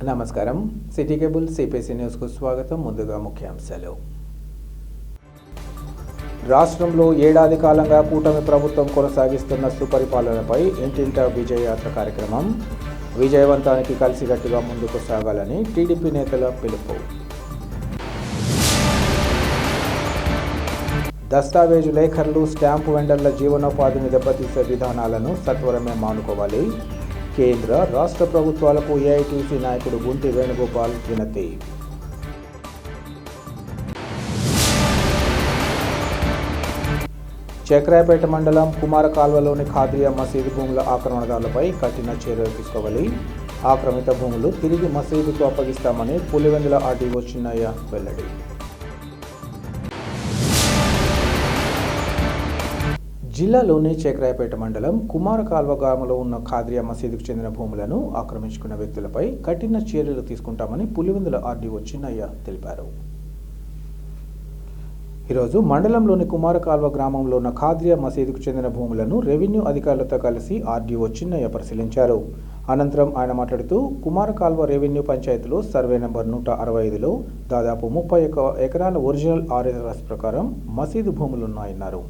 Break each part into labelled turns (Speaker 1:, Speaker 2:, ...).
Speaker 1: నమస్కారం. City cable CPC న్యూస్కు స్వాగతం. ముందుగా ముఖ్యాంశాలు. రాష్ట్రంలో ఏడాది కాలంగా కూటమి ప్రభుత్వం కొనసాగిస్తున్న సుపరిపాలనపై ఇంటింటా విజయయాత్ర కార్యక్రమం. విజయవంతానికి కలిసికట్టుగా ముందుకు సాగాలని టీడీపీ నేతల పిలుపు. దస్తావేజు లేఖర్లు, స్టాంపు వెండర్ల జీవనోపాధిని దెబ్బతీసే విధానాలను సత్వరమే మానుకోవాలి. కేంద్ర రాష్ట్ర ప్రభుత్వాలకు ఏఐటీసీ నాయకుడు గుంటి వేణుగోపాల్ వినతి. చక్రాయపేట మండలం కుమార కాల్వలోని ఖాద్రియా మసీదు భూముల ఆక్రమణదారులపై కఠిన చర్యలు తీసుకోవాలి. ఆక్రమిత భూములు తిరిగి మసీదుకు అప్పగిస్తామని పులివెందుల ఆర్డీఓ చిన్నయ్య వెల్లడి. జిల్లాలోని చక్రాయపేట మండలం కుమార కాల్వ గ్రామంలో ఉన్న ఖాద్రియా మసీదుకు చెందిన భూములను ఆక్రమించుకున్న వ్యక్తులపై కఠిన చర్యలు తీసుకుంటామని పులివెందుల ఆర్డీఓ చిన్నయ్య తెలిపారు. ఈరోజు మండలంలోని కుమార కాల్వ గ్రామంలో ఉన్న ఖాద్రియా మసీదుకు చెందిన భూములను రెవెన్యూ అధికారులతో కలిసి ఆర్డీఓ చిన్నయ్య పరిశీలించారు. అనంతరం ఆయన మాట్లాడుతూ కుమార కాల్వ రెవెన్యూ పంచాయతీలో సర్వే నెంబర్ 165లో దాదాపు 30 ఎకరాల ఒరిజినల్ ఆర్ఎస్ ప్రకారం మసీదు భూములున్నాయన్నారు.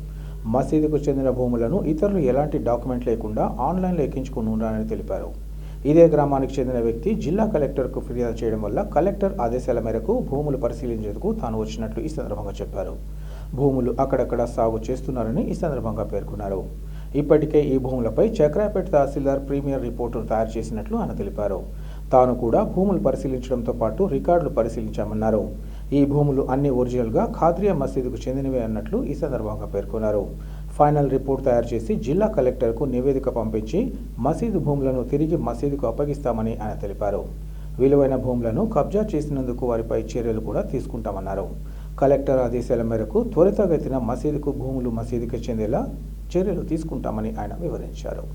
Speaker 1: మసీదుకు చెందిన భూములను ఇతరులు ఎలాంటి డాక్యుమెంట్ లేకుండా ఆన్లైన్లో ఎక్కించుకుని ఉన్నారని తెలిపారు. ఇదే గ్రామానికి చెందిన వ్యక్తి జిల్లా కలెక్టర్కు ఫిర్యాదు చేయడం వల్ల కలెక్టర్ ఆదేశాల మేరకు భూములు పరిశీలించేందుకు తాను వచ్చినట్లు ఈ సందర్భంగా చెప్పారు. భూములు అక్కడక్కడ సాగు చేస్తున్నారని ఈ సందర్భంగా పేర్కొన్నారు. ఇప్పటికే ఈ భూములపై చక్రాయపేట తహసీల్దార్ ప్రీమియర్ రిపోర్టును తయారు చేసినట్లు ఆయన తెలిపారు. తాను కూడా భూములు పరిశీలించడంతో పాటు రికార్డులు పరిశీలించామన్నారు. ఈ భూములు అన్ని ఒరిజినల్గా ఖాద్రియా మసీదుకు చెందినవే అన్నట్లు ఈ సందర్భంగా పేర్కొన్నారు. ఫైనల్ రిపోర్ట్ తయారు చేసి జిల్లా కలెక్టర్కు నివేదిక పంపించి మసీదు భూములను తిరిగి మసీదుకు అప్పగిస్తామని ఆయన తెలిపారు. విలువైన భూములను కబ్జా చేసినందుకు వారిపై చర్యలు కూడా తీసుకుంటామన్నారు. కలెక్టర్ ఆదేశాల మేరకు త్వరితగతిన మసీదుకు భూములు మసీదుకు చెందేలా చర్యలు తీసుకుంటామని ఆయన వివరించారు.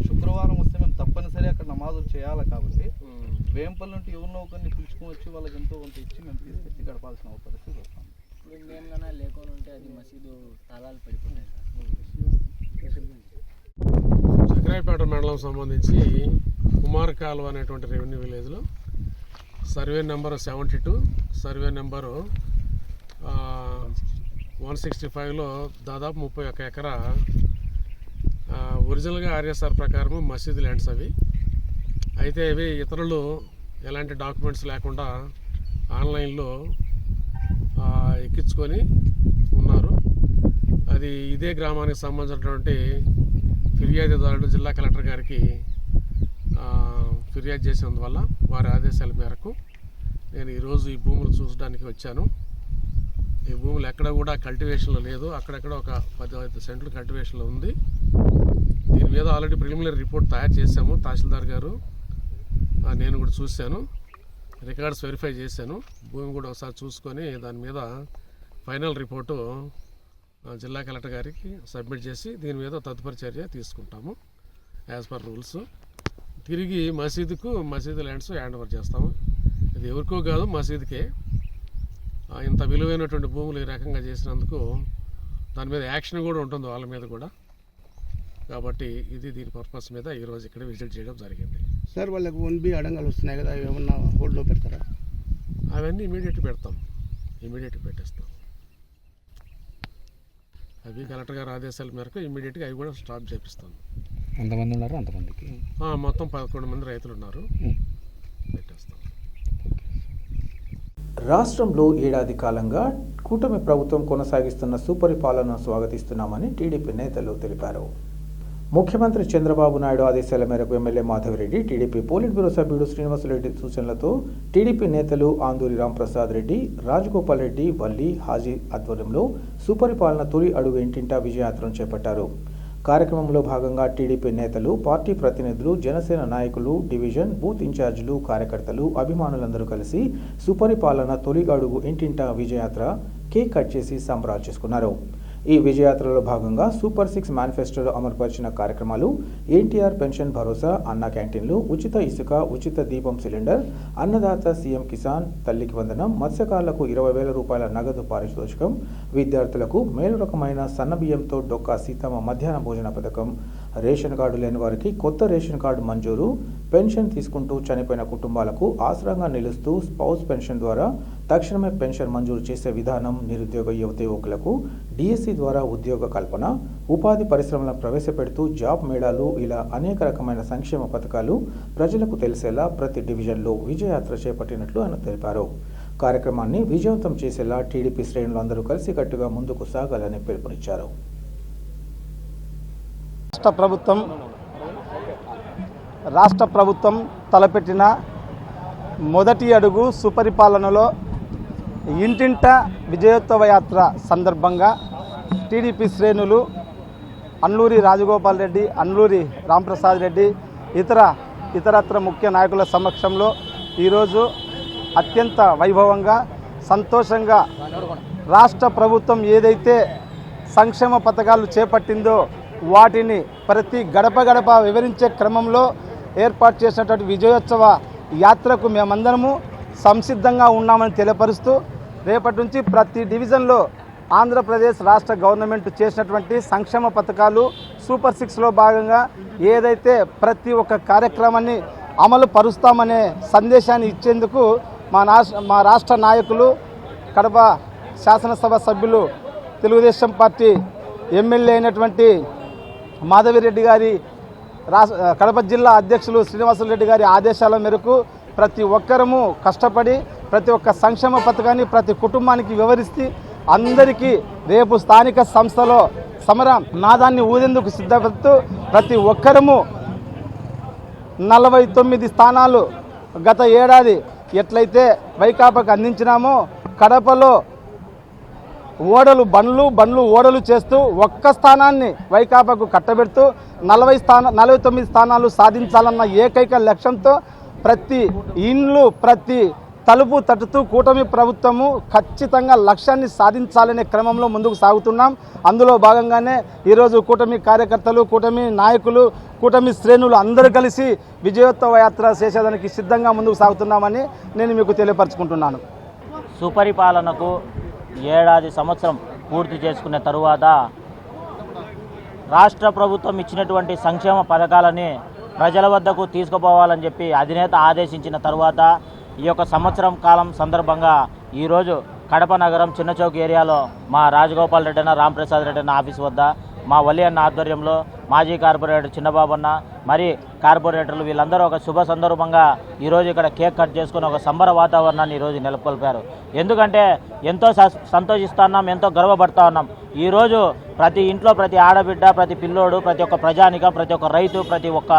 Speaker 2: శుక్రవారం వస్తే మేము తప్పనిసరి అక్కడ నమాజులు చేయాలి కాబట్టి వేంపల్లి నుండి ఎవరినో ఒకరిని పిలుచుకొని వచ్చి వాళ్ళకి ఎంతో కొంత ఇచ్చి మేము తీసుకొచ్చి గడపాల్సిన పరిస్థితి వస్తాం.
Speaker 3: ఏమైనా లేకుండా ఉంటే అది మసీదు తాళాలు పడిపోతాయి.
Speaker 4: చక్రాయపేట మండలం సంబంధించి కుమార కాలువ అనేటువంటి రెవెన్యూ విలేజ్లో సర్వే నెంబరు 72, సర్వే నెంబరు 165లో దాదాపు 31 ఎకరా ఒరిజినల్గా ఆర్ఎస్ఆర్ ప్రకారం మసీదు ల్యాండ్స్ అవి. అయితే ఇవి ఇతరులు ఎలాంటి డాక్యుమెంట్స్ లేకుండా ఆన్లైన్లో ఎక్కించుకొని ఉన్నారు. అది ఇదే గ్రామానికి సంబంధించినటువంటి ఫిర్యాదుదారుడు జిల్లా కలెక్టర్ గారికి ఫిర్యాదు చేసినందువల్ల వారి ఆదేశాల మేరకు నేను ఈరోజు ఈ భూములు చూసడానికి వచ్చాను. ఈ భూములు ఎక్కడ కూడా కల్టివేషన్లో లేదు, అక్కడెక్కడ ఒక 15 సెంట్లు కల్టివేషన్లో ఉంది. దీని మీద ఆల్రెడీ ప్రిలిమినరీ రిపోర్ట్ తయారు చేశాము. తహసీల్దార్ గారు నేను కూడా చూశాను, రికార్డ్స్ వెరిఫై చేశాను. భూమి కూడా ఒకసారి చూసుకొని దాని మీద ఫైనల్ రిపోర్టు జిల్లా కలెక్టర్ గారికి సబ్మిట్ చేసి దీని మీద తదుపరి చర్య తీసుకుంటాము యాజ్ పర్ రూల్స్. తిరిగి మసీదు ల్యాండ్స్ హ్యాండ్ ఓవర్ చేస్తాము. ఇది ఎవరికో కాదు, మసీదుకే. ఇంత విలువైనటువంటి భూములు ఈ రకంగా చేసినందుకు దాని మీద యాక్షన్ కూడా ఉంటుంది వాళ్ళ మీద కూడా. కాబట్టి దీని పర్పస్ మీద ఈరోజు ఇక్కడ విజిట్ చేయడం జరిగింది.
Speaker 5: సార్, వాళ్ళకి 1B అడంగాలు వస్తున్నాయి కదా, ఏమన్నా హోల్డ్లో పెడతారా?
Speaker 4: అవన్నీ ఇమీడియట్గా పెట్టేస్తాం. అవి కలెక్టర్ గారి ఆదేశాల మేరకు ఇమీడియట్గా అవి కూడా స్టాప్ చేపిస్తాం.
Speaker 5: ఎంతమంది ఉన్నారు? అంతమందికి
Speaker 4: మొత్తం 11 మంది రైతులు ఉన్నారు. పెట్టేస్తాం.
Speaker 1: రాష్ట్రంలో ఏడాది కాలంగా కూటమి ప్రభుత్వం కొనసాగిస్తున్న సుపరిపాలనను స్వాగతిస్తున్నామని టీడీపీ నేతలు తెలిపారు. ముఖ్యమంత్రి చంద్రబాబు నాయుడు ఆదేశాల మేరకు MLA Madhava Reddy, TDP politburo సభ్యుడు శ్రీనివాసరెడ్డి సూచనలతో టీడీపీ నేతలు ఆందూరి రాంప్రసాద్ రెడ్డి, రాజగోపాల్ రెడ్డి, వల్లి, హాజీ ఆధ్వర్యంలో సుపరిపాలన తొలి అడుగు ఇంటింటా విజయయాత్రను చేపట్టారు. కార్యక్రమంలో భాగంగా టీడీపీ నేతలు, పార్టీ ప్రతినిధులు, జనసేన నాయకులు, డివిజన్, బూత్ ఇన్ఛార్జీలు, కార్యకర్తలు, అభిమానులందరూ కలిసి సుపరిపాలన తొలి అడుగు ఇంటింటా విజయయాత్ర కేక్ కట్ చేసి సంబరాలు చేసుకున్నారు. ఈ విజయయాత్రలో భాగంగా సూపర్ 6 మేనిఫెస్టోలో అమలుపరిచిన కార్యక్రమాలు ఎన్టీఆర్ పెన్షన్ భరోసా, అన్న క్యాంటీన్లు, ఉచిత ఇసుక, ఉచిత దీపం సిలిండర్, అన్నదాత సీఎం కిసాన్, తల్లికి వందనం, మత్స్యకారులకు 20,000 రూపాయల నగదు పారితోషికం, విద్యార్థులకు మేలు రకమైన సన్నబియ్యంతో డొక్కా సీతమ్మ మధ్యాహ్న భోజన పథకం, రేషన్ కార్డు లేని వారికి కొత్త రేషన్ కార్డు మంజూరు, పెన్షన్ తీసుకుంటూ చనిపోయిన కుటుంబాలకు ఆసరాగా నిలుస్తూ స్పౌస్ పెన్షన్ ద్వారా తక్షణమే పెన్షన్ మంజూరు చేసే విధానం, నిరుద్యోగ యువకులకు డిఎస్సి ద్వారా ఉద్యోగ కల్పన, ఉపాధి పరిశ్రమలను ప్రవేశపెడుతూ జాబ్ మేళాలు, ఇలా అనేక రకమైన సంక్షేమ పథకాలు ప్రజలకు తెలిసేలా ప్రతి డివిజన్లో విజయయాత్ర చేపట్టినట్లు ఆయన తెలిపారు. కార్యక్రమాన్ని విజయవంతం చేసేలా టీడీపీ శ్రేణులు అందరూ కలిసికట్టుగా ముందుకు సాగాలని పిలుపునిచ్చారు.
Speaker 5: రాష్ట్ర ప్రభుత్వం తలపెట్టిన మొదటి అడుగు సుపరిపాలనలో ఇంటింట విజయోత్సవ యాత్ర సందర్భంగా టీడీపీ శ్రేణులు అన్నూరి రాజగోపాల్ రెడ్డి, అన్నూరి రాంప్రసాద్ రెడ్డి, ఇతరత్ర ముఖ్య నాయకుల సమక్షంలో ఈరోజు అత్యంత వైభవంగా, సంతోషంగా రాష్ట్ర ప్రభుత్వం ఏదైతే సంక్షేమ పథకాలు చేపట్టిందో వాటిని ప్రతి గడప వివరించే క్రమంలో ఏర్పాటు చేసినటువంటి విజయోత్సవ యాత్రకు మేమందరము సంసిద్ధంగా ఉన్నామని తెలియపరుస్తూ, రేపటి నుంచి ప్రతి డివిజన్లో ఆంధ్రప్రదేశ్ రాష్ట్ర గవర్నమెంట్ చేసినటువంటి సంక్షేమ పథకాలు సూపర్ 6లో భాగంగా ఏదైతే ప్రతి ఒక్క కార్యక్రమాన్ని అమలు పరుస్తామనే సందేశాన్ని ఇచ్చేందుకు మా రాష్ట్ర నాయకులు, కడప శాసనసభ సభ్యులు, తెలుగుదేశం పార్టీ ఎమ్మెల్యే అయినటువంటి మాధవిరెడ్డి గారి, కడప జిల్లా అధ్యక్షులు శ్రీనివాసరెడ్డి గారి ఆదేశాల మేరకు ప్రతి ఒక్కరము కష్టపడి ప్రతి ఒక్క సంక్షేమ పథకాన్ని ప్రతి కుటుంబానికి వివరిస్తూ అందరికీ రేపు స్థానిక సంస్థలో సమర నాదాన్ని ఊదేందుకు సిద్ధపడుతూ ప్రతి ఒక్కరము 49 స్థానాలు గత ఏడాది ఎట్లయితే వైకాపాకు అందించినామో కడపలో బండ్లు ఓడలు చేస్తూ ఒక్క స్థానాన్ని వైకాపాకు కట్టబెడుతూ 49 స్థానాలు సాధించాలన్న ఏకైక లక్ష్యంతో ప్రతి ఇండ్లు ప్రతి తలుపు తట్టుతూ కూటమి ప్రభుత్వము ఖచ్చితంగా లక్ష్యాన్ని సాధించాలనే క్రమంలో ముందుకు సాగుతున్నాం. అందులో భాగంగానే ఈరోజు కూటమి కార్యకర్తలు, కూటమి నాయకులు, కూటమి శ్రేణులు అందరూ కలిసి విజయోత్సవ యాత్ర చేసేదానికి సిద్ధంగా ముందుకు సాగుతున్నామని నేను మీకు తెలియపరచుకుంటున్నాను.
Speaker 6: సుపరిపాలనకు ఏడాది సంవత్సరం పూర్తి చేసుకున్న తరువాత రాష్ట్ర ప్రభుత్వం ఇచ్చినటువంటి సంక్షేమ పథకాలని ప్రజల వద్దకు తీసుకుపోవాలని చెప్పి అధినేత ఆదేశించిన తరువాత ఈ యొక్క సంవత్సరం కాలం సందర్భంగా ఈరోజు కడప నగరం చిన్నచౌక్ ఏరియాలో మా రాజగోపాల్ రెడ్డి అన్న, రాంప్రసాద్ రెడ్డి అన్న ఆఫీస్ వద్ద మా వల్లి అన్న ఆధ్వర్యంలో మాజీ కార్పొరేటర్ చిన్నబాబన్న, మరి కార్పొరేటర్లు వీళ్ళందరూ ఒక శుభ సందర్భంగా ఈరోజు ఇక్కడ కేక్ కట్ చేసుకుని ఒక సంబర వాతావరణాన్ని ఈరోజు నెలకొల్పారు. ఎందుకంటే ఎంతో సంతోషిస్తున్నాం, ఎంతో గర్వపడుతూ ఉన్నాం. ఈరోజు ప్రతి ఇంట్లో ప్రతి ఆడబిడ్డ, ప్రతి పిల్లోడు, ప్రతి ఒక్క ప్రజానికం, ప్రతి ఒక్క రైతు, ప్రతి ఒక్క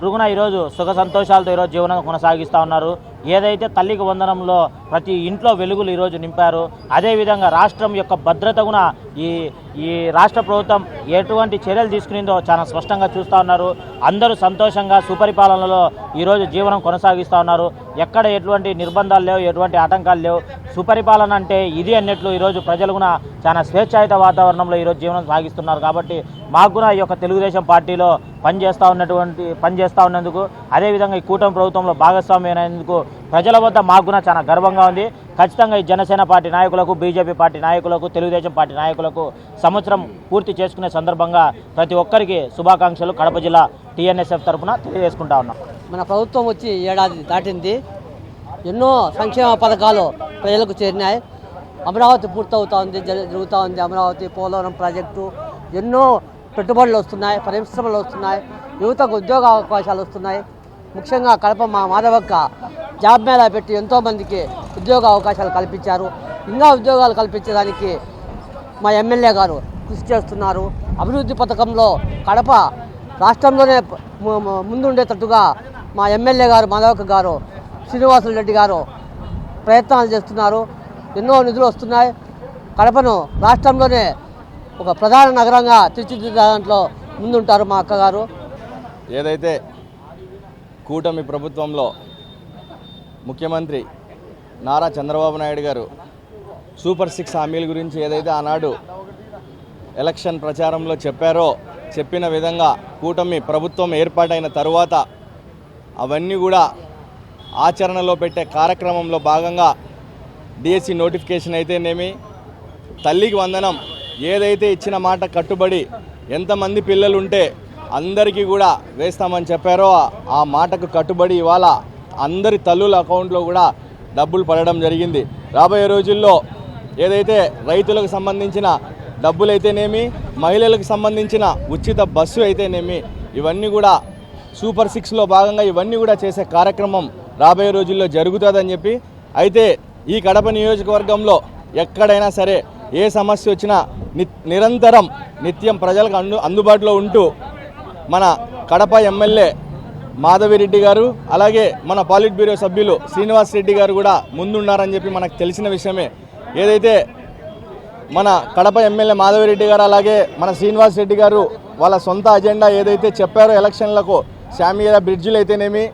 Speaker 6: రుగున ఈరోజు సుఖ సంతోషాలతో ఈరోజు జీవనం కొనసాగిస్తూ ఉన్నారు. ఏదైతే తల్లికి వందనంలో ప్రతి ఇంట్లో వెలుగులు ఈరోజు నింపారు, అదేవిధంగా రాష్ట్రం యొక్క భద్రత కూడా ఈ రాష్ట్ర ప్రభుత్వం ఎటువంటి చర్యలు తీసుకునిందో చాలా స్పష్టంగా చూస్తూ ఉన్నారు. అందరూ సంతోషంగా సుపరిపాలనలో ఈరోజు జీవనం కొనసాగిస్తూ ఉన్నారు. ఎక్కడ ఎటువంటి నిర్బంధాలు లేవు, ఎటువంటి ఆటంకాలు లేవు. సుపరిపాలన అంటే ఇది అన్నట్లు ఈరోజు ప్రజలు కూడా చాలా స్వేచ్ఛాయుత వాతావరణంలో ఈరోజు జీవనం సాగిస్తున్నారు. కాబట్టి మాకు కూడా ఈ యొక్క తెలుగుదేశం పార్టీలో పనిచేస్తూ ఉన్నందుకు, అదేవిధంగా ఈ కూటమి ప్రభుత్వంలో భాగస్వామ్యం అయినందుకు ప్రజల వద్ద మాకు కూడా చాలా గర్వంగా ఉంది. ఖచ్చితంగా ఈ జనసేన పార్టీ నాయకులకు, బీజేపీ పార్టీ నాయకులకు, తెలుగుదేశం పార్టీ నాయకులకు సంవత్సరం పూర్తి చేసుకునే సందర్భంగా ప్రతి ఒక్కరికి శుభాకాంక్షలు కడప జిల్లా టీఎన్ఎస్ఎఫ్ తరఫున తెలియజేసుకుంటా ఉన్నాం.
Speaker 7: మన ప్రభుత్వం వచ్చి ఏడాది దాటింది. ఎన్నో సంక్షేమ పథకాలు ప్రజలకు చేరినాయి. అమరావతి పూర్తవుతూ ఉంది, జరుగుతూ ఉంది. అమరావతి, పోలవరం ప్రాజెక్టు, ఎన్నో పెట్టుబడులు వస్తున్నాయి, పరిశ్రమలు వస్తున్నాయి, యువతకు ఉద్యోగ అవకాశాలు వస్తున్నాయి. ముఖ్యంగా కడప మా మాధవక్క జాబ్ మేళా పెట్టి ఎంతోమందికి ఉద్యోగ అవకాశాలు కల్పించారు. ఇంకా ఉద్యోగాలు కల్పించడానికి మా ఎమ్మెల్యే గారు కృషి చేస్తున్నారు. అభివృద్ధి పథకంలో కడప రాష్ట్రంలోనే ముందుండేటట్టుగా మా ఎమ్మెల్యే గారు మాధవక్క గారు, శ్రీనివాసులు రెడ్డి గారు ప్రయత్నాలు చేస్తున్నారు. ఎన్నో నిధులు వస్తున్నాయి. కడపను రాష్ట్రంలోనే ఒక ప్రధాన నగరంగా తీర్చిదిద్దే దాంట్లో ముందుంటారు మా అక్కగారు.
Speaker 8: ఏదైతే కూటమి ప్రభుత్వంలో ముఖ్యమంత్రి నారా చంద్రబాబు నాయుడు గారు సూపర్ 6 హామీల గురించి ఏదైతే ఆనాడు ఎలక్షన్ ప్రచారంలో చెప్పారో, చెప్పిన విధంగా కూటమి ప్రభుత్వం ఏర్పాటైన తరువాత అవన్నీ కూడా ఆచరణలో పెట్టే కార్యక్రమంలో భాగంగా డిఎస్సి నోటిఫికేషన్ అయితేనేమి, తల్లికి వందనం ఏదైతే ఇచ్చిన మాట కట్టుబడి ఎంతమంది పిల్లలు ఉంటే అందరికీ కూడా వేస్తామని చెప్పారో ఆ మాటకు కట్టుబడి ఇవాళ అందరి తల్లుల అకౌంట్లో కూడా డబ్బులు పడడం జరిగింది. రాబోయే రోజుల్లో ఏదైతే రైతులకు సంబంధించిన డబ్బులైతేనేమి, మహిళలకు సంబంధించిన ఉచిత బస్సు అయితేనేమి, ఇవన్నీ కూడా సూపర్ 6లో భాగంగా ఇవన్నీ కూడా చేసే కార్యక్రమం రాబోయే రోజుల్లో జరుగుతుందని చెప్పి, అయితే ఈ కడప నియోజకవర్గంలో ఎక్కడైనా సరే ఏ సమస్య వచ్చినా నిరంతరం నిత్యం ప్రజలకు అందుబాటులో ఉంటూ మన కడప ఎమ్మెల్యే మాధవిరెడ్డి గారు, అలాగే మన పాలిట్ బ్యూరో సభ్యులు శ్రీనివాస్ రెడ్డి గారు కూడా ముందున్నారని చెప్పి మనకు తెలిసిన విషయమే. ఏదైతే మన కడప ఎమ్మెల్యే మాధవిరెడ్డి గారు అలాగే మన శ్రీనివాస్ రెడ్డి గారు వాళ్ళ సొంత అజెండా ఏదైతే చెప్పారో ఎలక్షన్లకు, శామియాల బ్రిడ్జిలు అయితేనేమి,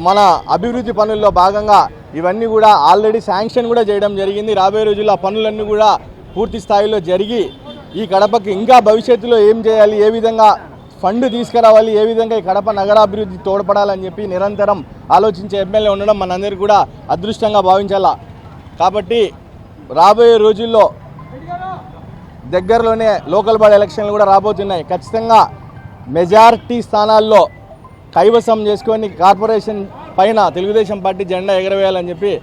Speaker 8: మన అభివృద్ధి పనుల్లో భాగంగా ఇవన్నీ కూడా ఆల్రెడీ శాంక్షన్ కూడా చేయడం జరిగింది. రాబోయే రోజుల్లో ఆ పనులన్నీ కూడా పూర్తి స్థాయిలో జరిగి ఈ కడపకి ఇంకా భవిష్యత్తులో ఏం చేయాలి, ఏ విధంగా ఫండ్ తీసుకురావాలి, ఏ విధంగా ఈ కడప నగరాభివృద్ధి తోడ్పడాలని చెప్పి నిరంతరం ఆలోచించే ఎమ్మెల్యే ఉండడం మనందరికీ కూడా అదృష్టంగా భావించాలా. కాబట్టి రాబోయే రోజుల్లో దగ్గరలోనే లోకల్ బాడీ ఎలక్షన్లు కూడా రాబోతున్నాయి. ఖచ్చితంగా మెజారిటీ స్థానాల్లో కైవసం చేసుకొని కార్పొరేషన్ పైన తెలుగుదేశం పార్టీ జెండా ఎగరవేయాలని చెప్పి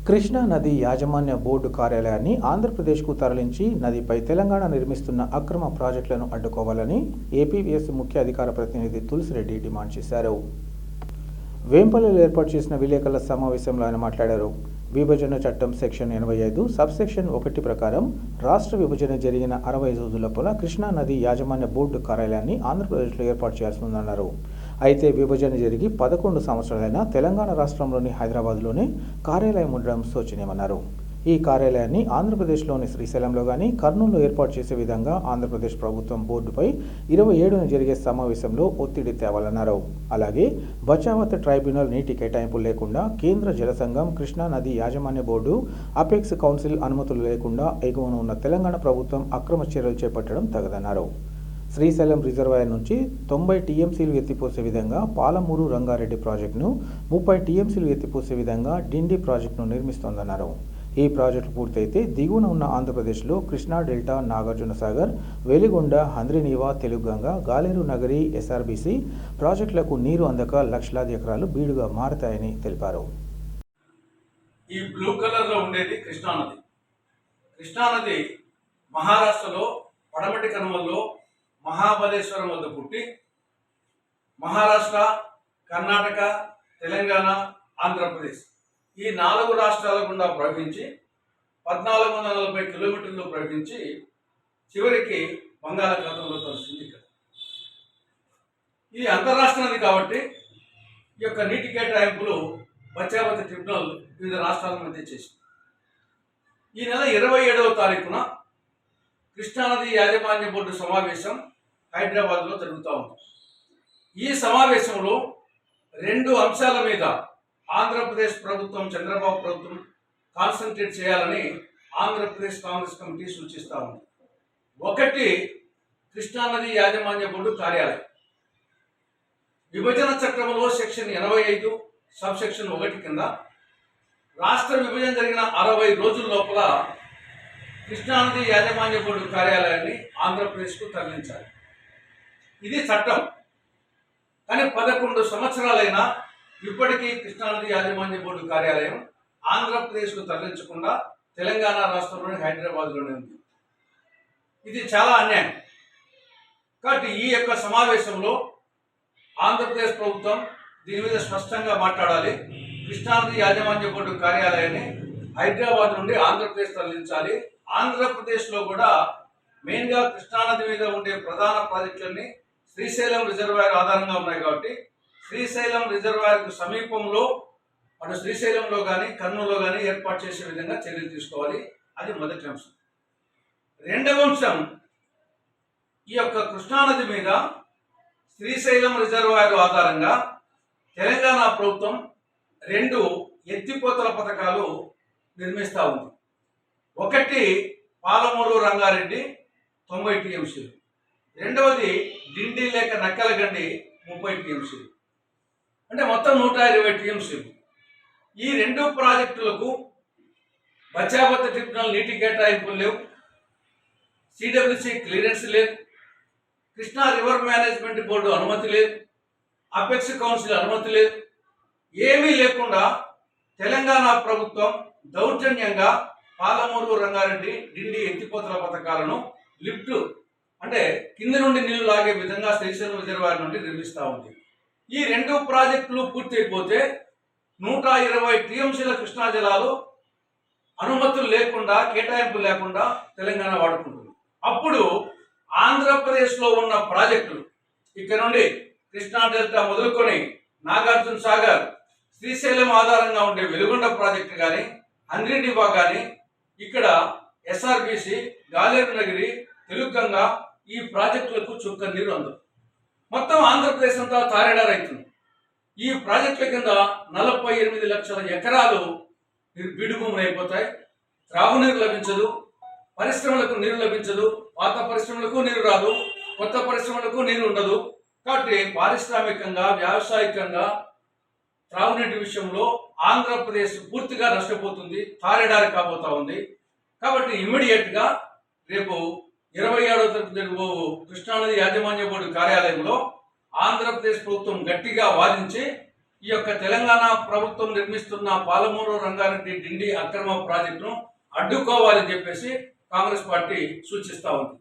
Speaker 1: కృష్ణా నది యాజమాన్య బోర్డు కార్యాలయాన్ని ఆంధ్రప్రదేశ్కు తరలించి నదిపై తెలంగాణ నిర్మిస్తున్న అక్రమ ప్రాజెక్టులను అడ్డుకోవాలని ఏపీవీఎస్ ముఖ్య అధికార ప్రతినిధి తులసిరెడ్డి డిమాండ్ చేశారు. వేంపల్లిలో ఏర్పాటు చేసిన విలేకరుల సమావేశంలో ఆయన మాట్లాడారు. విభజన చట్టం సెక్షన్ 85 సబ్సెక్షన్ 1 ప్రకారం రాష్ట్ర విభజన జరిగిన 60 రోజుల లోపల కృష్ణా నది యాజమాన్య బోర్డు కార్యాలయాన్ని ఆంధ్రప్రదేశ్లో ఏర్పాటు చేయాల్సి ఉందన్నారు. అయితే విభజన జరిగి 11 సంవత్సరాలైనా తెలంగాణ రాష్ట్రంలోని హైదరాబాద్లోనే కార్యాలయం ఉండడం శోచనీయమన్నారు. ఈ కార్యాలయాన్ని ఆంధ్రప్రదేశ్లోని శ్రీశైలంలో కానీ కర్నూలులో ఏర్పాటు చేసే విధంగా ఆంధ్రప్రదేశ్ ప్రభుత్వం బోర్డుపై 27న జరిగే సమావేశంలో ఒత్తిడి తేవాలన్నారు. అలాగే బచావత్ ట్రైబ్యునల్ నీటి కేటాయింపులు లేకుండా కేంద్ర జల సంఘం, కృష్ణా నది యాజమాన్య బోర్డు, అపెక్స్ కౌన్సిల్ అనుమతులు లేకుండా ఎగువన ఉన్న తెలంగాణ ప్రభుత్వం అక్రమ చర్యలు చేపట్టడం తగదన్నారు. శ్రీశైలం రిజర్వాయర్ నుంచి 90 టీఎంసీలు ఎత్తిపోసే విధంగా పాలమూరు రంగారెడ్డి ప్రాజెక్టును, 30 టీఎంసీలు ఎత్తిపోసే విధంగా డిండి ప్రాజెక్టును నిర్మిస్తోందన్నారు. ఈ ప్రాజెక్టులు పూర్తయితే దిగువన ఉన్న ఆంధ్రప్రదేశ్లో కృష్ణా డెల్టా, నాగార్జున సాగర్, వెలిగొండ, హంద్రినీవా, తెలుగంగ, గాలేరు నగరి, ఎస్ఆర్బీసీ ప్రాజెక్టులకు నీరు అందక లక్షలాది ఎకరాలు బీడుగా మారతాయని తెలిపారు.
Speaker 9: ఈ బ్లూ కలర్లో ఉండేది కృష్ణానది. కృష్ణానది మహారాష్ట్రలో పడమటి కనుమల్లో మహాబలేశ్వరం వద్ద పుట్టి మహారాష్ట్ర, కర్ణాటక, తెలంగాణ, ఆంధ్రప్రదేశ్ ఈ 4 రాష్ట్రాల గుండా ప్రవహించి 1440 కిలోమీటర్లు ప్రవహించి చివరికి బంగాళాఖాతంలో కలుస్తుంది. ఇది అంతర్రాష్ట్ర నది కాబట్టి ఈ యొక్క నీటి కేటాయింపులు బచావత్ ట్రిబ్యునల్ వివిధ రాష్ట్రాల మధ్య చేసింది. ఈ నెల 27వ తారీఖున కృష్ణానది యాజమాన్య బోర్డు సమావేశం హైదరాబాద్లో జరుగుతూ ఉంది. ఈ సమావేశంలో 2 అంశాల మీద ఆంధ్రప్రదేశ్ ప్రభుత్వం, చంద్రబాబు ప్రభుత్వం కాన్సన్ట్రేట్ చేయాలని ఆంధ్రప్రదేశ్ కాంగ్రెస్ కమిటీ సూచిస్తూ ఉంది. ఒకటి, కృష్ణానది యాజమాన్య బోర్డు కార్యాలయం. విభజన చట్టంలో సెక్షన్ 85 సబ్సెక్షన్ 1 కింద రాష్ట్ర విభజన జరిగిన 60 రోజుల లోపల కృష్ణానది యాజమాన్య బోర్డు కార్యాలయాన్ని ఆంధ్రప్రదేశ్కు తరలించాలి. ఇది చట్టం. కానీ 11 సంవత్సరాలైనా ఇప్పటికీ కృష్ణానది యాజమాన్య బోర్డు కార్యాలయం ఆంధ్రప్రదేశ్కు తరలించకుండా తెలంగాణ రాష్ట్రంలోని హైదరాబాద్లోనే ఉంది. ఇది చాలా అన్యాయం. కాబట్టి ఈ యొక్క సమావేశంలో ఆంధ్రప్రదేశ్ ప్రభుత్వం దీని మీద స్పష్టంగా మాట్లాడాలి. కృష్ణానది యాజమాన్య బోర్డు కార్యాలయాన్ని హైదరాబాద్ నుండి ఆంధ్రప్రదేశ్ తరలించాలి. ఆంధ్రప్రదేశ్లో కూడా మెయిన్గా కృష్ణానది మీద ఉండే ప్రధాన ప్రాజెక్టులన్నీ శ్రీశైలం రిజర్వాయర్ ఆధారంగా ఉన్నాయి కాబట్టి శ్రీశైలం రిజర్వాయర్కు సమీపంలో అటు శ్రీశైలంలో కానీ కర్నూలులో కానీ ఏర్పాటు చేసే విధంగా చర్యలు తీసుకోవాలి. అది మొదటి అంశం. రెండవ అంశం, ఈ యొక్క కృష్ణానది మీద శ్రీశైలం రిజర్వాయర్ ఆధారంగా తెలంగాణ ప్రభుత్వం 2 ఎత్తిపోతల పథకాలు నిర్మిస్తూ ఉంది. ఒకటి పాలమూరు రంగారెడ్డి 90 టీఎంసీలు, రెండవది డిండి లేక నక్కలగండి 30 టీఎంసీలు, అంటే మొత్తం 120 టీఎంసీలు. ఈ 2 ప్రాజెక్టులకు బచావత్ ట్రిబ్యునల్ నీటి కేటాయింపులు లేవు, సిడబ్ల్యూసి క్లియరెన్స్ లేదు, కృష్ణా రివర్ మేనేజ్మెంట్ బోర్డు అనుమతి లేదు, అపెక్స్ కౌన్సిల్ అనుమతి లేదు. ఏమీ లేకుండా తెలంగాణ ప్రభుత్వం దౌర్జన్యంగా పాలమూరు రంగారెడ్డి డిండి ఎత్తిపోతల పథకాలను లిఫ్ట్ అంటే కింది నుండి నీళ్లు లాగే విధంగా శ్రీశైలం రిజర్వాయర్ నుండి నిర్మిస్తూ ఉంది. ఈ 2 ప్రాజెక్టులు పూర్తయిపోతే 120 టీఎంసీల కృష్ణా జలాలు అనుమతులు లేకుండా కేటాయింపులు లేకుండా తెలంగాణ వాడుకుంటుంది. అప్పుడు ఆంధ్రప్రదేశ్లో ఉన్న ప్రాజెక్టులు ఇక్కడ నుండి కృష్ణా డెల్టా మొదలుకొని నాగార్జున సాగర్, శ్రీశైలం ఆధారంగా ఉండే వెలుగొండ ప్రాజెక్టు కానీ, హంద్రీనివా కానీ, ఇక్కడ ఎస్ఆర్బిసి, గాలేరు నగిరి, తెలుగంగా ఈ ప్రాజెక్టులకు చుక్క నీరు అందదు. మొత్తం ఆంధ్రప్రదేశ్ అంతా తారేడారైతుంది. ఈ ప్రాజెక్టుల కింద 48 లక్షల ఎకరాలు బీడు భూములు అయిపోతాయి. త్రాగునీరు లభించదు, పరిశ్రమలకు నీరు లభించదు, పాత పరిశ్రమలకు నీరు రాదు, కొత్త పరిశ్రమలకు నీరు ఉండదు. కాబట్టి పారిశ్రామికంగా, వ్యావసాయికంగా త్రాగునీటి విషయంలో ఆంధ్రప్రదేశ్ పూర్తిగా నష్టపోతుంది, తారేడారి కాబోతా ఉంది. కాబట్టి ఇమ్మీడియట్గా రేపు 27వ తేదీ జరగబో కృష్ణానది యాజమాన్య బోర్డు కార్యాలయంలో ఆంధ్రప్రదేశ్ ప్రభుత్వం గట్టిగా వాదించి ఈ యొక్క తెలంగాణ ప్రభుత్వం నిర్మిస్తున్న పాలమూరు రంగారెడ్డి డిండి అక్రమ ప్రాజెక్టును అడ్డుకోవాలని చెప్పేసి కాంగ్రెస్ పార్టీ సూచిస్తూ ఉంది.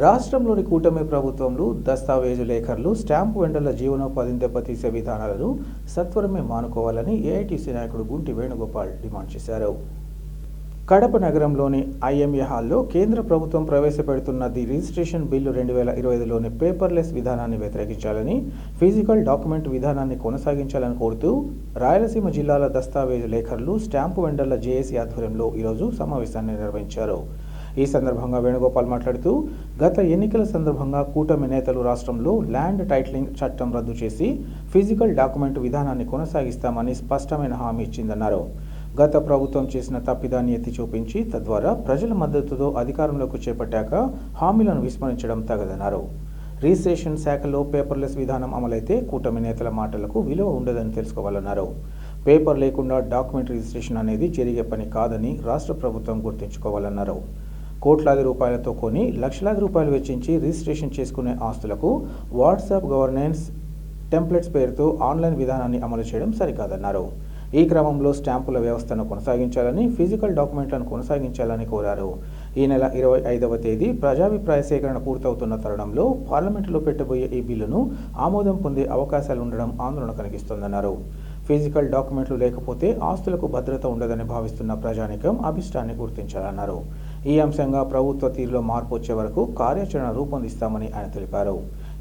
Speaker 1: రాష్ట్రంలోని కూటమి ప్రభుత్వంలో దస్తావేజు లేఖర్లు, స్టాంపు వెండర్ల జీవనోపాధిని దెబ్బతీసే విధానాలను సత్వరమే మానుకోవాలని ఏఐటీసీ నాయకుడు గుంటి వేణుగోపాల్ డిమాండ్ చేశారు. కడప నగరంలోని ఐఎంఏ హాల్లో కేంద్ర ప్రభుత్వం ప్రవేశపెడుతున్న ది రిజిస్ట్రేషన్ బిల్లు 2025లోని పేపర్లెస్ విధానాన్ని వ్యతిరేకించాలని, ఫిజికల్ డాక్యుమెంట్ విధానాన్ని కొనసాగించాలని కోరుతూ రాయలసీమ జిల్లాల దస్తావేజు లేఖర్లు, స్టాంపు వెండర్ల జేఏసీ ఆధ్వర్యంలో ఈరోజు సమావేశాన్ని నిర్వహించారు. ఈ సందర్భంగా వేణుగోపాల్ మాట్లాడుతూ, గత ఎన్నికల సందర్భంగా కూటమి నేతలు రాష్ట్రంలో ల్యాండ్ టైటిలింగ్ చట్టం రద్దు చేసి ఫిజికల్ డాక్యుమెంట్ విధానాన్ని కొనసాగిస్తామని స్పష్టమైన హామీ ఇచ్చిందన్నారు. గత ప్రభుత్వం చేసిన తప్పిదాన్ని ఎత్తి చూపించి తద్వారా ప్రజల మద్దతుతో అధికారంలోకి చేపట్టాక హామీలను విస్మరించడం తగదన్నారు. రిజిస్ట్రేషన్ శాఖలో పేపర్లెస్ విధానం అమలైతే కూటమి నేతల మాటలకు విలువ ఉండదని తెలుసుకోవాలన్నారు. పేపర్ లేకుండా డాక్యుమెంట్ రిజిస్ట్రేషన్ అనేది జరిగే పని కాదని రాష్ట్ర ప్రభుత్వం గుర్తుంచుకోవాలన్నారు. కోట్లాది రూపాయలతో కొని లక్షలాది రూపాయలు వెచ్చించి రిజిస్ట్రేషన్ చేసుకునే ఆస్తులకు వాట్సాప్ గవర్నెన్స్ టెంప్లెట్స్ పేరుతో ఆన్లైన్ విధానాన్ని అమలు చేయడం సరికాదన్నారు. ఈ క్రమంలో స్టాంపుల వ్యవస్థను కొనసాగించాలని, ఫిజికల్ డాక్యుమెంట్లను కొనసాగించాలని కోరారు. ఈ నెల 25వ తేదీ ప్రజాభిప్రాయ సేకరణ పూర్తవుతున్న తరుణంలో పార్లమెంటులో పెట్టబోయే ఈ బిల్లును ఆమోదం పొందే అవకాశాలు ఉండడం ఆందోళన కలిగిస్తోందన్నారు. ఫిజికల్ డాక్యుమెంట్లు లేకపోతే ఆస్తులకు భద్రత ఉండదని భావిస్తున్న ప్రజానికం అభిష్టాన్ని గుర్తించాలన్నారు. ఈ అంశంగా ప్రభుత్వ తీరులో మార్పు వచ్చే వరకు కార్యాచరణ రూపొందిస్తామని ఆయన తెలిపారు.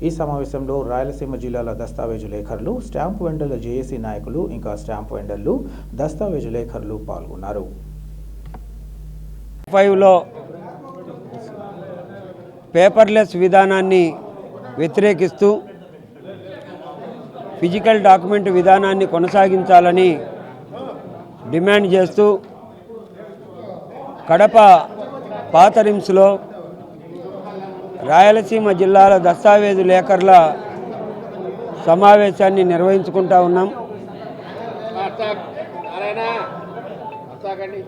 Speaker 1: ఈ సమావేశంలో రాయలసీమ జిల్లాల దస్తావేజు లేఖర్లు, స్టాంపు వెండర్ల జేఏసీ నాయకులు, ఇంకా స్టాంపు వెండర్లు, దస్తావేజు లేఖర్లు పాల్గొన్నారు.
Speaker 10: 5లో పేపర్లెస్ విధానాన్ని వ్యతిరేకిస్తూ ఫిజికల్ డాక్యుమెంట్ విధానాన్ని కొనసాగించాలని డిమాండ్ చేస్తూ కడప పాత రిమ్స్లో రాయలసీమ జిల్లాల దస్తావేజు లేఖర్ల సమావేశాన్ని నిర్వహించుకుంటా ఉన్నాం.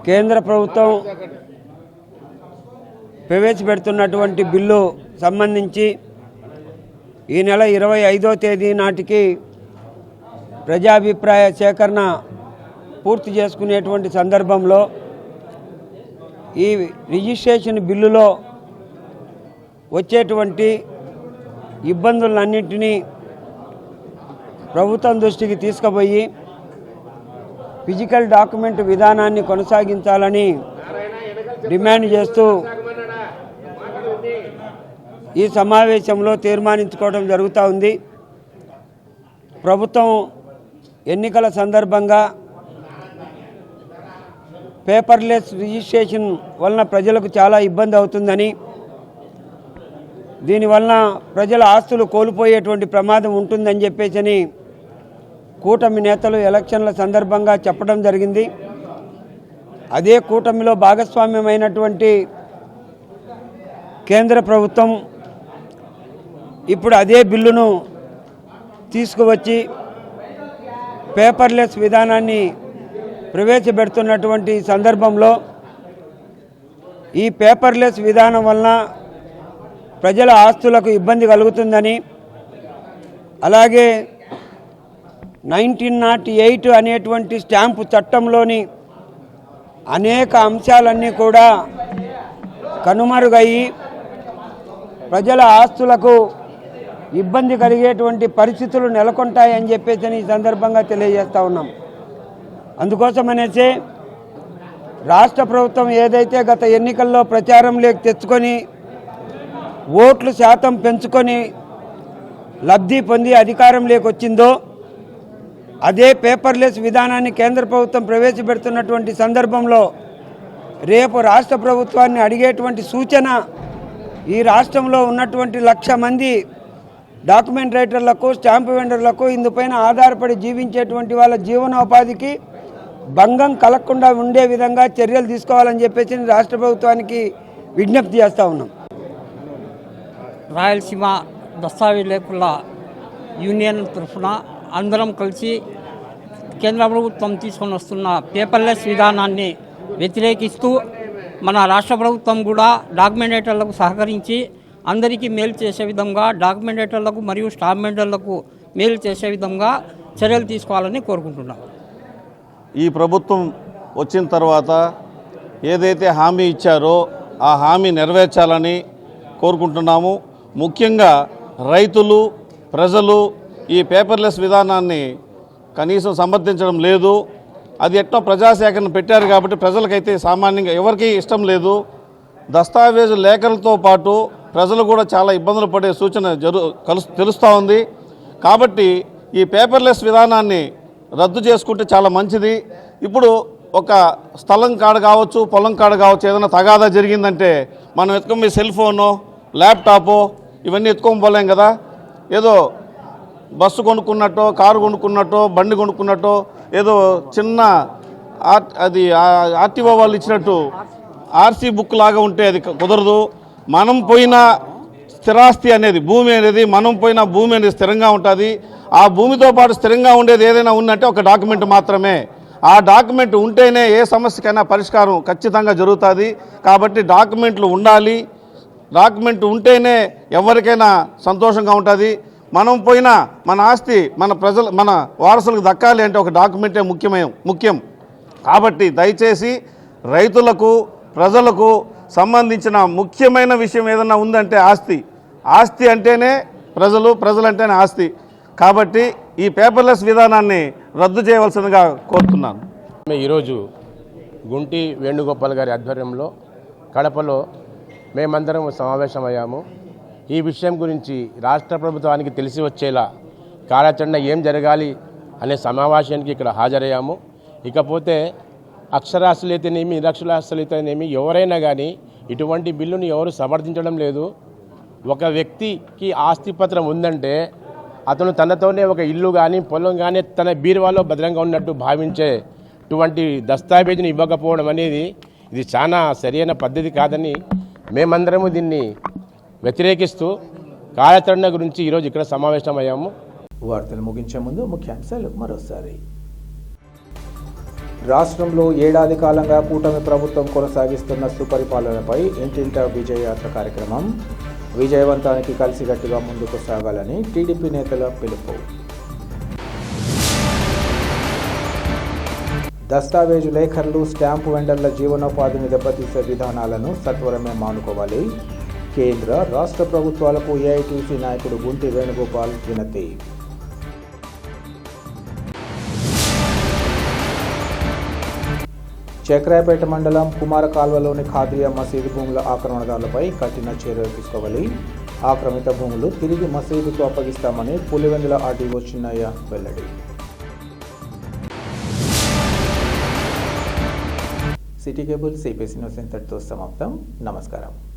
Speaker 10: కేంద్ర ప్రభుత్వం ప్రవేశపెడుతున్నటువంటి బిల్లు సంబంధించి ఈ నెల 25వ తేదీ నాటికి ప్రజాభిప్రాయ సేకరణ పూర్తి చేసుకునేటువంటి సందర్భంలో ఈ రిజిస్ట్రేషన్ బిల్లులో వచ్చేటువంటి ఇబ్బందులన్నింటినీ ప్రభుత్వం దృష్టికి తీసుకుపోయి ఫిజికల్ డాక్యుమెంట్ విధానాన్ని కొనసాగించాలని డిమాండ్ చేస్తూ ఈ సమావేశంలో తీర్మానించుకోవడం జరుగుతూ ఉంది. ప్రభుత్వం ఎన్నికల సందర్భంగా పేపర్లెస్ రిజిస్ట్రేషన్ వలన ప్రజలకు చాలా ఇబ్బంది అవుతుందని, దీనివలన ప్రజల ఆస్తులు కోల్పోయేటువంటి ప్రమాదం ఉంటుందని చెప్పేసి కూటమి నేతలు ఎలక్షన్ల సందర్భంగా చెప్పడం జరిగింది. అదే కూటమిలో భాగస్వామ్యమైనటువంటి కేంద్ర ప్రభుత్వం ఇప్పుడు అదే బిల్లును తీసుకువచ్చి పేపర్లెస్ విధానాన్ని ప్రవేశపెడుతున్నటువంటి సందర్భంలో ఈ పేపర్లెస్ విధానం వలన ప్రజల ఆస్తులకు ఇబ్బంది కలుగుతుందని, అలాగే 1908 అనేటువంటి స్టాంపు చట్టంలోని అనేక అంశాలన్నీ కూడా కనుమరుగయ్యి ప్రజల ఆస్తులకు ఇబ్బంది కలిగేటువంటి పరిస్థితులు నెలకొంటాయని చెప్పేసి ఈ సందర్భంగా తెలియజేస్తూ ఉన్నాం. అందుకోసమనేసి రాష్ట్ర ప్రభుత్వం ఏదైతే గత ఎన్నికల్లో ప్రచారంలోకి తెచ్చుకొని ఓట్లు శాతం పెంచుకొని లబ్ధి పొంది అధికారంలోకి వచ్చిందో అదే పేపర్లెస్ విధానాన్ని కేంద్ర ప్రభుత్వం ప్రవేశపెడుతున్నటువంటి సందర్భంలో రేపు రాష్ట్ర ప్రభుత్వాన్ని అడిగేటువంటి సూచన, ఈ రాష్ట్రంలో ఉన్నటువంటి 1,00,000 మంది డాక్యుమెంట్ రైటర్లకు, స్టాంపు వెండర్లకు, ఇందుపైన ఆధారపడి జీవించేటువంటి వాళ్ళ జీవనోపాధికి భంగం కలగకుండా ఉండే విధంగా చర్యలు తీసుకోవాలని చెప్పేసి రాష్ట్ర ప్రభుత్వానికి విజ్ఞప్తి చేస్తూ ఉన్నాం.
Speaker 11: రాయలసీమ దస్తావేజ్ లేకుల యూనియన్ తరఫున అందరం కలిసి కేంద్ర ప్రభుత్వం తీసుకొని వస్తున్న పేపర్లెస్ విధానాన్ని వ్యతిరేకిస్తూ మన రాష్ట్ర ప్రభుత్వం కూడా డాక్యుమెంటేటర్లకు సహకరించి అందరికీ మేలు చేసే విధంగా, డాక్యుమెంటేటర్లకు మరియు స్టాంప్ వెండర్లకు మేలు చేసే విధంగా చర్యలు తీసుకోవాలని కోరుకుంటున్నాం.
Speaker 12: ఈ ప్రభుత్వం వచ్చిన తర్వాత ఏదైతే హామీ ఇచ్చారో ఆ హామీ నెరవేర్చాలని కోరుకుంటున్నాము. ముఖ్యంగా రైతులు, ప్రజలు ఈ పేపర్లెస్ విధానాన్ని కనీసం సమర్థించడం లేదు. అది ఎట్టో ప్రజాసేకరణ పెట్టారు కాబట్టి ప్రజలకైతే సామాన్యంగా ఎవరికీ ఇష్టం లేదు. దస్తావేజు లేఖలతో పాటు ప్రజలు కూడా చాలా ఇబ్బందులు పడే సూచన తెలుస్తూ ఉంది. కాబట్టి ఈ పేపర్లెస్ విధానాన్ని రద్దు చేసుకుంటే చాలా మంచిది. ఇప్పుడు ఒక స్థలం కాడ కావచ్చు, పొలం కాడ కావచ్చు, ఏదైనా తగాదా జరిగిందంటే మనం ఎత్తుకొని సెల్ ఫోను, ల్యాప్టాపు ఇవన్నీ ఎత్తుకొని పోలేం కదా. ఏదో బస్సు కొనుక్కున్నట్టో, కారు కొనుక్కున్నట్టో, బండి కొనుక్కున్నట్టో, ఏదో చిన్న అది ఆర్టీఓ వాళ్ళు ఇచ్చినట్టు ఆర్సీ బుక్ లాగా ఉంటే అది కుదరదు. మనం పోయిన స్థిరాస్తి అనేది, భూమి అనేది, మనం పోయిన భూమి అనేది స్థిరంగా ఉంటుంది. ఆ భూమితో పాటు స్థిరంగా ఉండేది ఏదైనా ఉందంటే ఒక డాక్యుమెంట్ మాత్రమే. ఆ డాక్యుమెంట్ ఉంటేనే ఏ సమస్యకైనా పరిష్కారం ఖచ్చితంగా జరుగుతుంది. కాబట్టి డాక్యుమెంట్లు ఉండాలి. డాక్యుమెంట్ ఉంటేనే ఎవరికైనా సంతోషంగా ఉంటుంది. మనం పోయినా మన ఆస్తి మన వారసులకు దక్కాలి అంటే ఒక డాక్యుమెంటే ముఖ్యం. కాబట్టి దయచేసి రైతులకు, ప్రజలకు సంబంధించిన ముఖ్యమైన విషయం ఏదన్నా ఉందంటే ఆస్తి అంటేనే ప్రజలంటేనే ఆస్తి. కాబట్టి ఈ పేపర్లెస్ విధానాన్ని రద్దు చేయవలసిందిగా కోరుతున్నాను.
Speaker 13: ఈరోజు గుంటి వేణుగోపాల్ గారి ఆధ్వర్యంలో కడపలో మేమందరం సమావేశమయ్యాము. ఈ విషయం గురించి రాష్ట్ర ప్రభుత్వానికి తెలిసి వచ్చేలా కార్యాచరణ ఏం జరగాలి అనే సమావేశానికి ఇక్కడ హాజరయ్యాము. ఇకపోతే అక్షరాస్యులైతేనేమి, నిరక్షరాస్యులైతేనేమి ఎవరైనా కానీ ఇటువంటి బిల్లుని ఎవరు సమర్థించడం లేదు. ఒక వ్యక్తికి ఆస్తిపత్రం ఉందంటే అతను తనతోనే ఒక ఇల్లు కానీ, పొలం కానీ తన బీరువాలో భద్రంగా ఉన్నట్టు భావించేటువంటి దస్తావేజుని ఇవ్వకపోవడం అనేది ఇది చాలా సరైన పద్ధతి కాదని మేమందరము దీన్ని వ్యతిరేకిస్తూ కార్యాచరణ గురించి ఈరోజు ఇక్కడ సమావేశమయ్యాము.
Speaker 1: వార్తలు ముగించే ముందు ముఖ్యాంశాలు మరోసారి. రాష్ట్రంలో ఏడాది కాలంగా కూటమి ప్రభుత్వం కొనసాగిస్తున్న సుపరిపాలనపై ఇంటింటా విజయయాత్ర కార్యక్రమం. విజయవంతానికి కలిసికట్టుగా ముందుకు సాగాలని టీడీపీ నేతల పిలుపు. దస్తావేజు లేఖర్లు, స్టాంపు వెండర్ల జీవనోపాధిని దెబ్బతీసే విధానాలను సత్వరమే మానుకోవాలి. కేంద్ర, రాష్ట్ర ప్రభుత్వాలకు ఏఐటీసీ నాయకుడు గుంటి వేణుగోపాల్ వినతి. చక్రాయపేట మండలం కుమార కాల్వలోని ఖాద్రియా మసీదు భూముల ఆక్రమణదారులపై కఠిన చర్యలు తీసుకోవాలి. ఆక్రమిత భూములు తిరిగి మసీదుకు అప్పగిస్తామని పులివెందుల ఆర్డీఓ చిన్నయ్య వెల్లడి. సిటీ కేబుల్ సిపిసి న్యూస్ ఇంతటితో సమాప్తం. నమస్కారం.